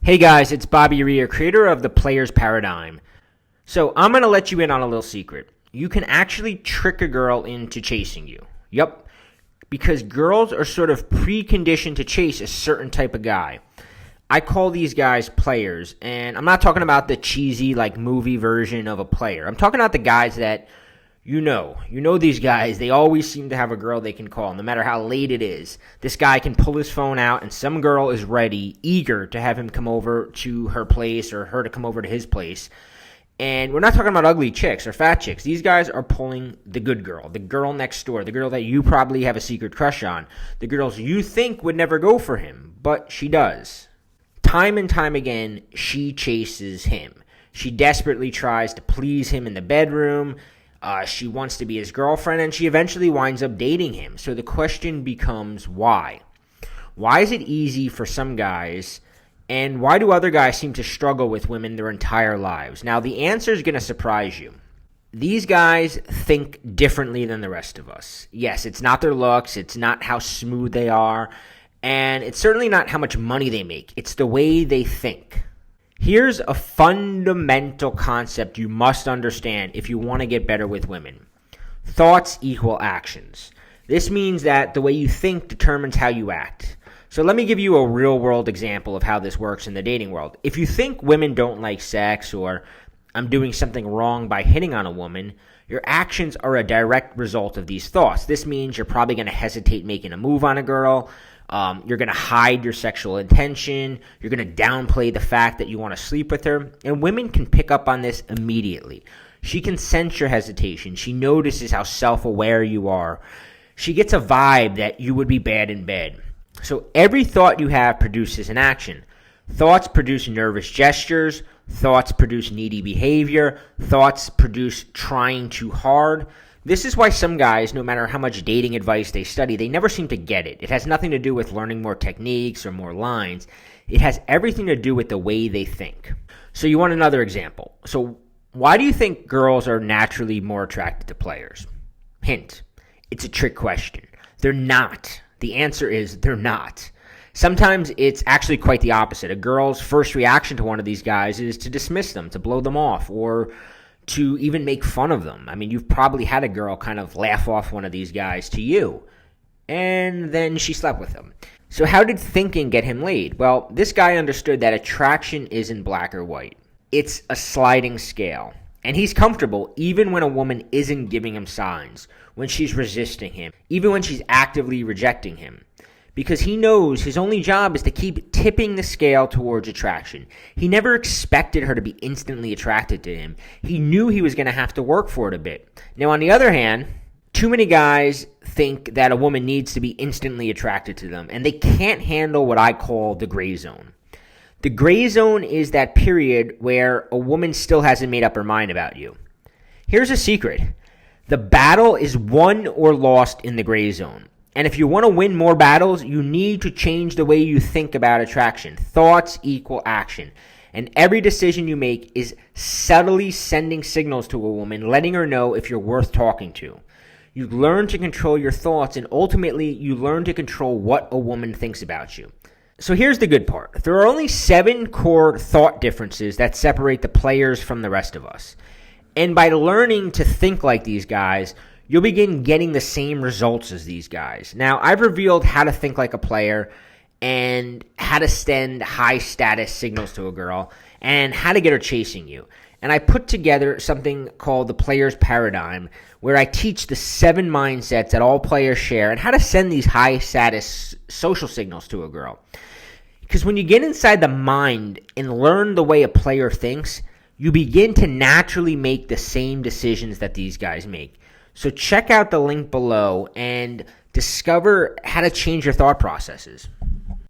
Hey guys, it's Bobby Rear, creator of the Player's Paradigm. So I'm going to let you in on a little secret. You can actually trick a girl into chasing you. Yep, because girls are sort of preconditioned to chase a certain type of guy. I call these guys players, and I'm not talking about the cheesy like movie version of a player. I'm talking about the guys that you know these guys, they always seem to have a girl they can call, no matter how late it is. This guy can pull his phone out, and some girl is ready, eager to have him come over to her place or her to come over to his place. And we're not talking about ugly chicks or fat chicks. These guys are pulling the good girl, the girl next door, the girl that you probably have a secret crush on, the girls you think would never go for him, but she does. Time and time again, she chases him. She desperately tries to please him in the bedroom. She wants to be his girlfriend, and she eventually winds up dating him. So the question becomes, why? Why is it easy for some guys, and why do other guys seem to struggle with women their entire lives? Now, the answer is going to surprise you. These guys think differently than the rest of us. Yes, it's not their looks, it's not how smooth they are, and it's certainly not how much money they make. It's the way they think. Here's a fundamental concept you must understand if you want to get better with women. Thoughts equal actions. This means that the way you think determines how you act. So let me give you a real-world example of how this works in the dating world. If you think women don't like sex, or I'm doing something wrong by hitting on a woman, your actions are a direct result of these thoughts. This means you're probably going to hesitate making a move on a girl. You're going to hide your sexual intention. You're going to downplay the fact that you want to sleep with her. And women can pick up on this immediately. She can sense your hesitation. She notices how self-aware you are. She gets a vibe that you would be bad in bed. So every thought you have produces an action. Thoughts produce nervous gestures. Thoughts produce needy behavior. Thoughts produce trying too hard. This is why some guys, no matter how much dating advice they study, they never seem to get it. It has nothing to do with learning more techniques or more lines. It has everything to do with the way they think. So you want another example. So why do you think girls are naturally more attracted to players? Hint, it's a trick question. They're not. The answer is they're not. Sometimes it's actually quite the opposite. A girl's first reaction to one of these guys is to dismiss them, to blow them off, or to even make fun of them. I mean, you've probably had a girl kind of laugh off one of these guys to you, and then she slept with him. So how did thinking get him laid? Well, this guy understood that attraction isn't black or white. It's a sliding scale. And he's comfortable even when a woman isn't giving him signs, when she's resisting him, even when she's actively rejecting him. Because he knows his only job is to keep tipping the scale towards attraction. He never expected her to be instantly attracted to him. He knew he was going to have to work for it a bit. Now, on the other hand, too many guys think that a woman needs to be instantly attracted to them, and they can't handle what I call the gray zone. The gray zone is that period where a woman still hasn't made up her mind about you. Here's a secret. The battle is won or lost in the gray zone. And if you want to win more battles, you need to change the way you think about attraction. Thoughts equal action. And every decision you make is subtly sending signals to a woman, letting her know if you're worth talking to. You learn to control your thoughts, and ultimately, you learn to control what a woman thinks about you. So here's the good part. There are only 7 core thought differences that separate the players from the rest of us. And by learning to think like these guys, you'll begin getting the same results as these guys. Now, I've revealed how to think like a player and how to send high status signals to a girl and how to get her chasing you. And I put together something called the Player's Paradigm, where I teach the 7 mindsets that all players share and how to send these high status social signals to a girl. Because when you get inside the mind and learn the way a player thinks, you begin to naturally make the same decisions that these guys make. So check out the link below and discover how to change your thought processes.